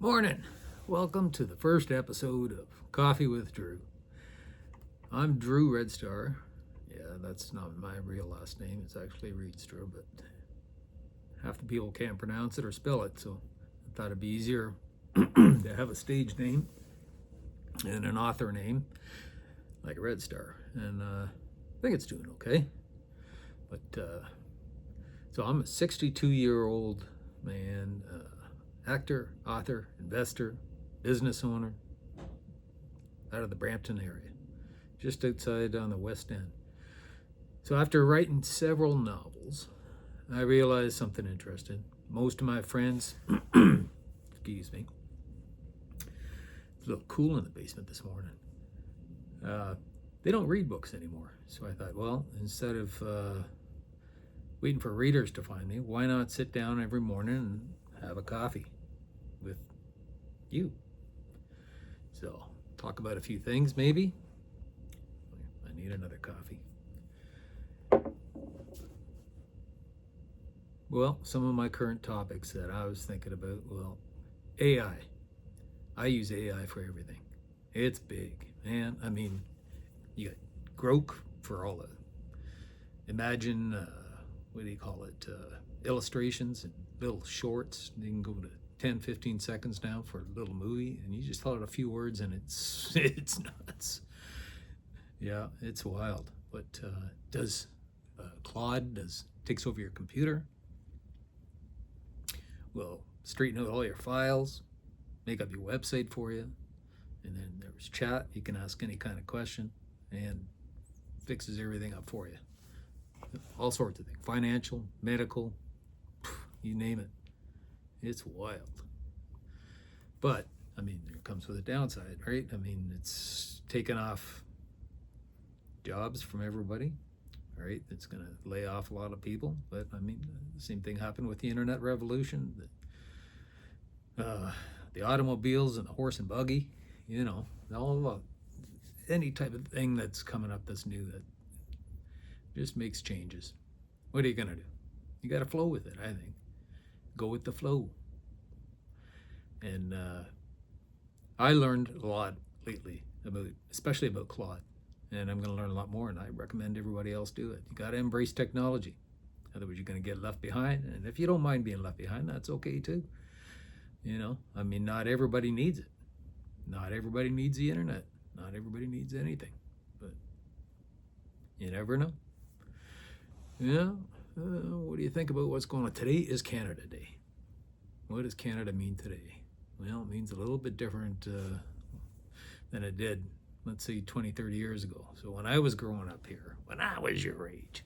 Morning. Welcome to the first episode of Coffee with Drew. I'm Drew Red Star. Yeah, that's not my real last name. It's actually Reedstra, but half the people can't pronounce it or spell it, so I thought it'd be easier to have a stage name and an author name like Red Star. And I think it's doing okay. But so I'm a 62-year-old man, actor, author, investor, business owner out of the Brampton area, just outside on the West End. So after writing several novels, I realized something interesting. Most of my friends, excuse me, it's a little cool in the basement this morning. They don't read books anymore. So I thought, well, instead of waiting for readers to find me, why not sit down every morning and have a coffee with you? So talk about a few things, maybe. I need another coffee. Well, some of my current topics that I was thinking about, well, AI. I use AI for everything. It's big, man. I mean, you got Grok for all the, imagine, what do you call it, illustrations and little shorts. You can go to 10, 15 seconds now for a little movie, and you just thought a few words and it's nuts. Yeah, it's wild. But does Claude takes over your computer, will straighten out all your files, make up your website for you, and then there's chat. You can ask any kind of question and fixes everything up for you. All sorts of things, financial, medical, you name it. It's wild. But I mean, there comes with a downside, right? I mean, it's taken off jobs from everybody, right? It's going to lay off a lot of people. But I mean, the same thing happened with the internet revolution. The automobiles and the horse and buggy, you know, all any type of thing that's coming up that's new that just makes changes. What are you going to do? You got to flow with it, I think. Go with the flow. And I learned a lot lately especially about Claude. And I'm going to learn a lot more, and I recommend everybody else do it. You got to embrace technology. Otherwise, you're going to get left behind. And if you don't mind being left behind, that's okay too. You know, I mean, not everybody needs it. Not everybody needs the internet. Not everybody needs anything. But you never know. Yeah. What do you think about what's going on? Today is Canada Day. What does Canada mean today? Well, it means a little bit different than it did, let's say, 20, 30 years ago. So when I was growing up here, when I was your age,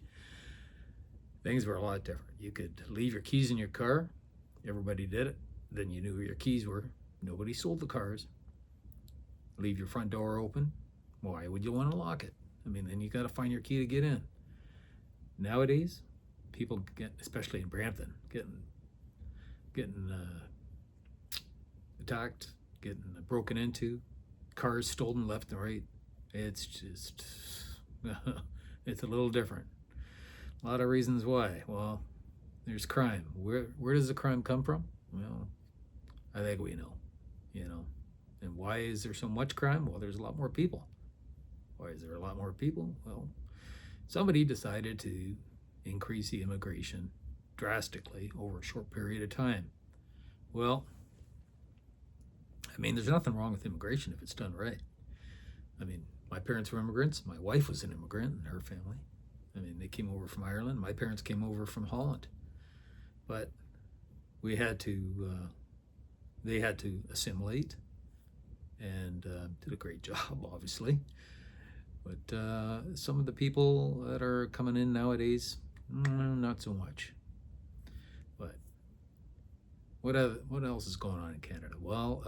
things were a lot different. You could leave your keys in your car. Everybody did it. Then you knew where your keys were. Nobody sold the cars. Leave your front door open. Why would you want to lock it? I mean, then you got to find your key to get in. Nowadays, people get, especially in Brampton, getting attacked, getting broken into, cars stolen left and right. It's just, it's a little different. A lot of reasons why. Well, there's crime. Where does the crime come from? Well, I think we know, you know. And why is there so much crime? Well, there's a lot more people. Why is there a lot more people? Well, somebody decided to increase the immigration drastically over a short period of time. Well, I mean, there's nothing wrong with immigration if it's done right. I mean, my parents were immigrants. My wife was an immigrant and her family. I mean, they came over from Ireland. My parents came over from Holland. But they had to assimilate and did a great job, obviously. But some of the people that are coming in nowadays, not so much. But what else is going on in Canada? Well,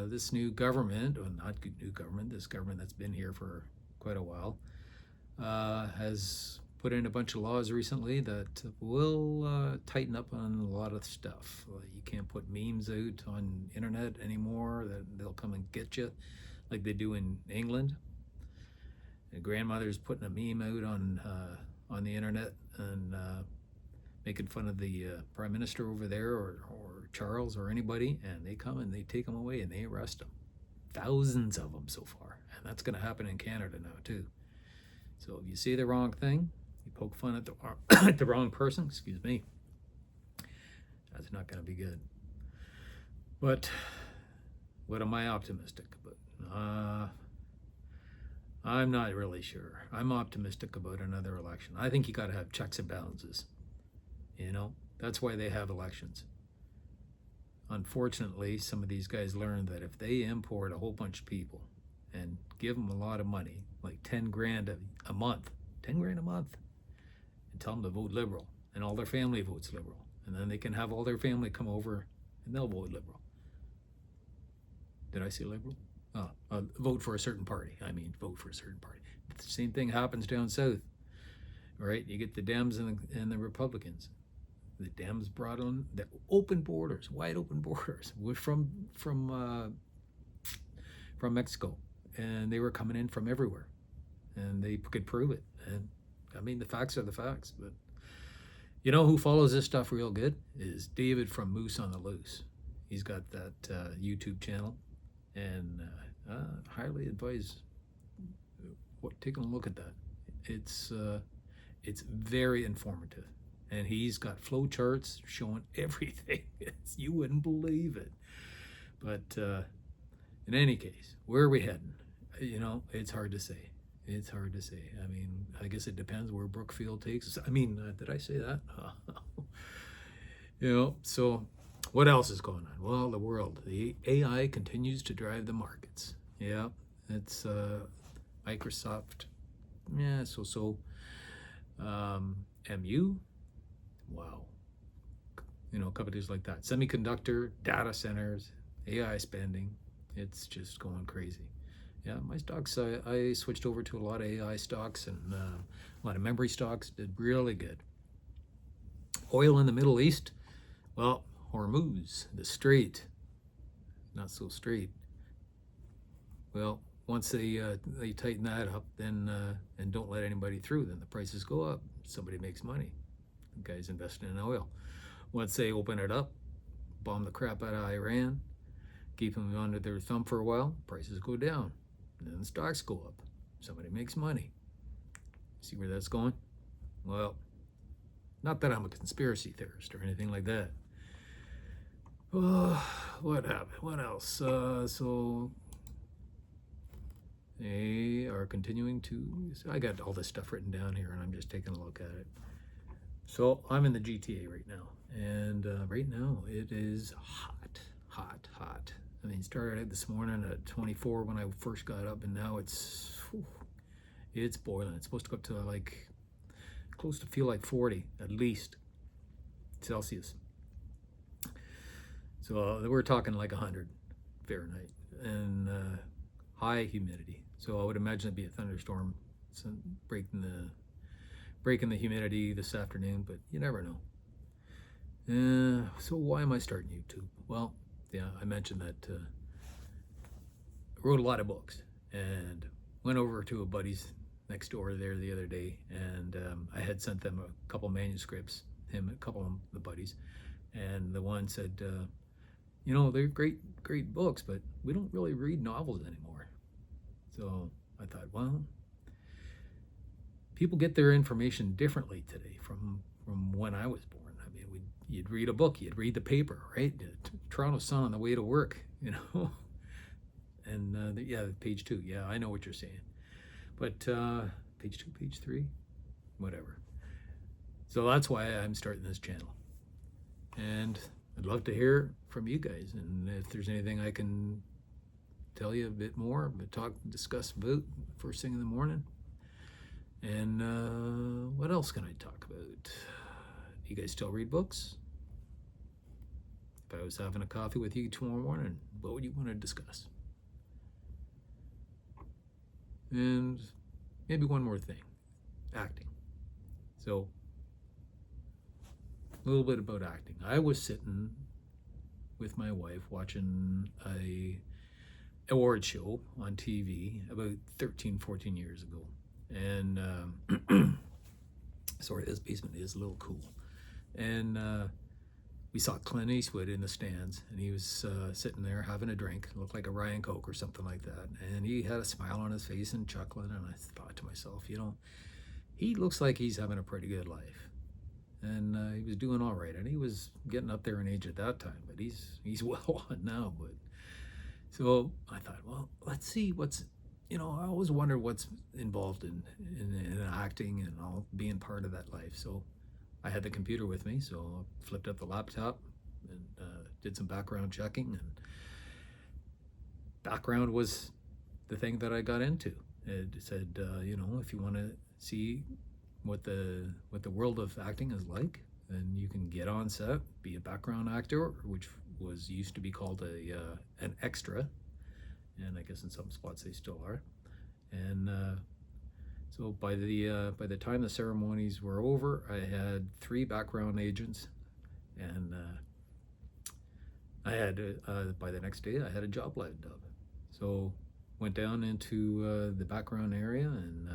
this new government, or not new government, this government that's been here for quite a while, has put in a bunch of laws recently that will tighten up on a lot of stuff. You can't put memes out on internet anymore, that they'll come and get you like they do in England. A grandmother's putting a meme out on the internet, and making fun of the prime minister over there, or Charles or anybody, and they come and they take them away and they arrest them. Thousands of them so far, and that's going to happen in Canada now too. So if you say the wrong thing, you poke fun at the at the wrong person, excuse me, that's not going to be good. But what am I optimistic about? I'm not really sure. I'm optimistic about another election. I think you got to have checks and balances. You know, that's why they have elections. Unfortunately, some of these guys learned that if they import a whole bunch of people and give them a lot of money, like 10 grand a month, 10 grand a month, and tell them to vote Liberal, and all their family votes Liberal, and then they can have all their family come over and they'll vote Liberal. Did I say Liberal? Vote for a certain party. I mean, vote for a certain party. The same thing happens down south, right? You get the Dems and the Republicans. The Dems brought on the open borders, wide open borders, from Mexico, and they were coming in from everywhere, and they could prove it. And I mean, the facts are the facts. But you know who follows this stuff real good is David from Moose on the Loose. He's got that YouTube channel, and highly advise taking a look at that. It's very informative, and he's got flow charts showing everything. You wouldn't believe it. But in any case, where are we heading? You know, it's hard to say. It's hard to say. I mean, I guess it depends where Brookfield takes us. I mean, did I say that? You know, so what else is going on? Well, the world. The AI continues to drive the markets. Yeah, it's Microsoft. Yeah, so. MU. Wow. You know, companies like that. Semiconductor, data centers, AI spending. It's just going crazy. Yeah, my stocks, I switched over to a lot of AI stocks and a lot of memory stocks, did really good. Oil in the Middle East, well, Hormuz, the strait, not so straight. Well, once they tighten that up, then and don't let anybody through, then the prices go up. Somebody makes money. The guy's investing in oil. Once they open it up, bomb the crap out of Iran, keep them under their thumb for a while, prices go down. And then stocks go up. Somebody makes money. See where that's going? Well, not that I'm a conspiracy theorist or anything like that. What happened? What else? So they are continuing to. I got all this stuff written down here, and I'm just taking a look at it. So I'm in the GTA right now, and right now it is hot. I mean, started out this morning at 24 when I first got up, and now it's boiling. It's supposed to go up to like close to feel like 40 at least Celsius. So we're talking like 100 Fahrenheit and high humidity. So I would imagine it'd be a thunderstorm breaking the humidity this afternoon, but you never know. So why am I starting YouTube? Well, yeah, I mentioned that I wrote a lot of books and went over to a buddy's next door there the other day, and I had sent them a couple manuscripts, a couple of the buddies, and the one said, you know, they're great books, but we don't really read novels anymore. So I thought, well, people get their information differently today from when I was born. I mean, you'd read a book, you'd read the paper, right? Toronto Sun on the way to work, you know. And yeah, page 2. Yeah, I know what you're saying. But page 2, page 3, whatever. So that's why I'm starting this channel. And I'd love to hear from you guys. And if there's anything I can tell you a bit more, discuss about first thing in the morning. And what else can I talk about? You guys still read books? If I was having a coffee with you tomorrow morning, what would you want to discuss? And maybe one more thing, acting. So a little bit about acting. I was sitting with my wife watching a award show on TV about 13, 14 years ago. And sorry, this basement is a little cool. And we saw Clint Eastwood in the stands, and he was sitting there having a drink. It looked like a Ryan Coke or something like that. And he had a smile on his face and chuckling. And I thought to myself, he looks like he's having a pretty good life. And he was doing all right. And he was getting up there in age at that time, but he's well on now. But so I thought, well, let's see what's, I always wonder what's involved in acting and all being part of that life. So I had the computer with me, so I flipped up the laptop and did some background checking, and background was the thing that I got into. It said, if you want to see what the world of acting is like, then you can get on set, be a background actor, which used to be called an extra, and I guess in some spots they still are. And so by the time the ceremonies were over, I had 3 background agents, and I had by the next day I had a job lined up. So went down into the background area, and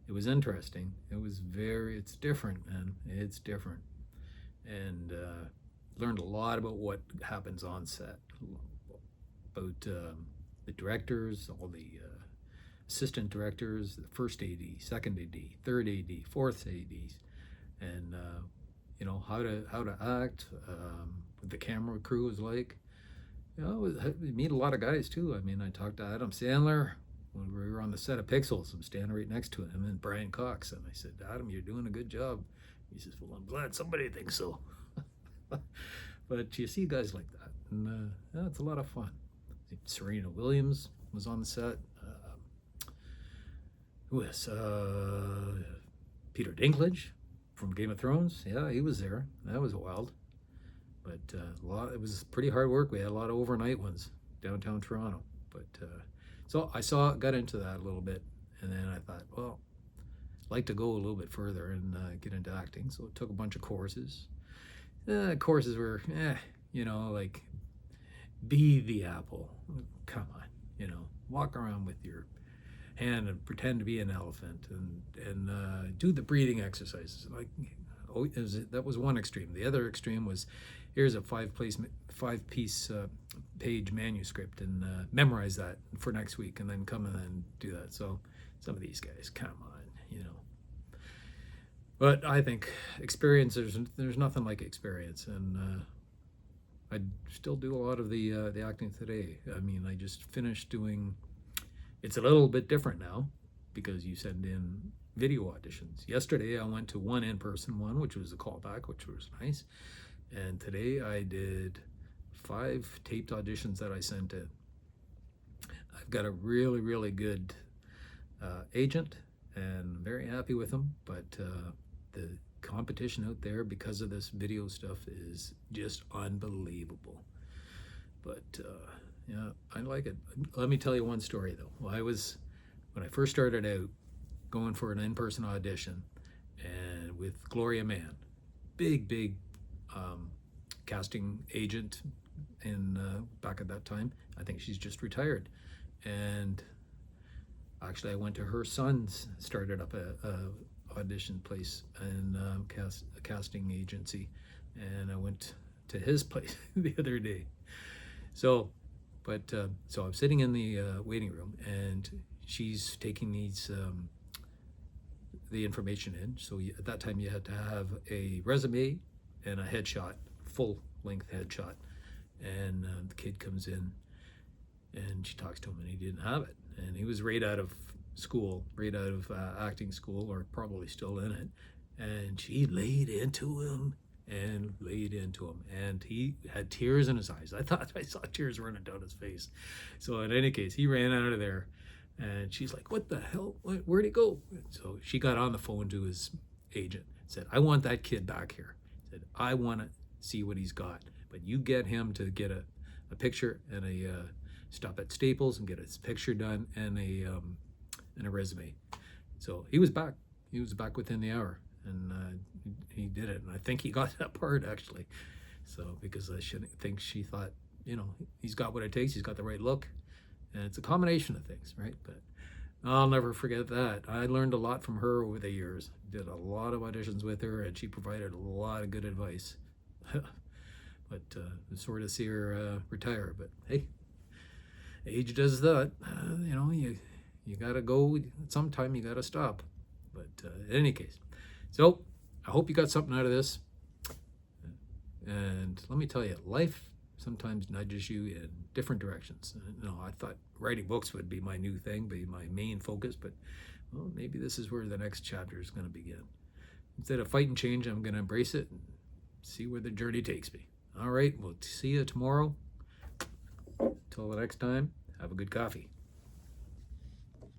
it was interesting. It's different, man. It's different, and learned a lot about what happens on set, about the directors, all the assistant directors, the first AD, second AD, third AD, fourth ADs, and how to act. What the camera crew is like. You meet a lot of guys too. I mean, I talked to Adam Sandler when we were on the set of Pixels. I'm standing right next to him, and Brian Cox, and I said, Adam, you're doing a good job. He says, well, I'm glad somebody thinks so. But you see guys like that, and it's a lot of fun. Serena Williams was on the set. Who was Peter Dinklage from Game of Thrones? Yeah, he was there. That was wild. But it was pretty hard work. We had a lot of overnight ones downtown Toronto. But so I got into that a little bit, and then I thought, well, I'd like to go a little bit further and get into acting. So I took a bunch of courses. Courses were, like, be the apple. Come on, walk around with your hand and pretend to be an elephant, and do the breathing exercises. Like, that was one extreme. The other extreme was, here's a 5-piece page manuscript, and memorize that for next week, and then come in and do that. So some of these guys, come on, But I think experience, there's nothing like experience, and I still do a lot of the acting today. I mean, I just finished doing. It's a little bit different now because you send in video auditions. Yesterday I went to one in-person one, which was a callback, which was nice. And today I did 5 taped auditions that I sent in. I've got a really, really good agent, and I'm very happy with him. But the competition out there because of this video stuff is just unbelievable. But yeah, I like it. Let me tell you one story though. When I first started out going for an in-person audition, and with Gloria Mann, big casting agent back at that time. I think she's just retired. And actually I went to her son's, started up a audition place and a casting agency, and I went to his place the other day. So I'm sitting in the waiting room, and she's taking the information in. So at that time you had to have a resume and a headshot, full-length headshot. And the kid comes in, and she talks to him, and he didn't have it. And he was right out of school, right out of acting school, or probably still in it. And she laid into him, and he had tears in his eyes. I thought I saw tears running down his face. So in any case, he ran out of there, and she's like, what the hell, where'd he go? And so she got on the phone to his agent, said, I want that kid back here. Said, I want to see what he's got, but you get him to get a picture and stop at Staples and get his picture done, and a resume. So he was back within the hour, and he did it, and I think he got that part actually. So because she thought, he's got what it takes, he's got the right look, and it's a combination of things, right? But I'll never forget that. I learned a lot from her over the years. Did a lot of auditions with her, and she provided a lot of good advice. But sort of see her retire. But hey, age does that. You gotta go. Sometime you gotta stop. But in any case, so I hope you got something out of this. And let me tell you, life sometimes nudges you in different directions. I thought writing books would be my new thing, be my main focus, but well, maybe this is where the next chapter is going to begin. Instead of fighting change, I'm going to embrace it and see where the journey takes me. All right, we'll see you tomorrow. Till the next time, have a good coffee.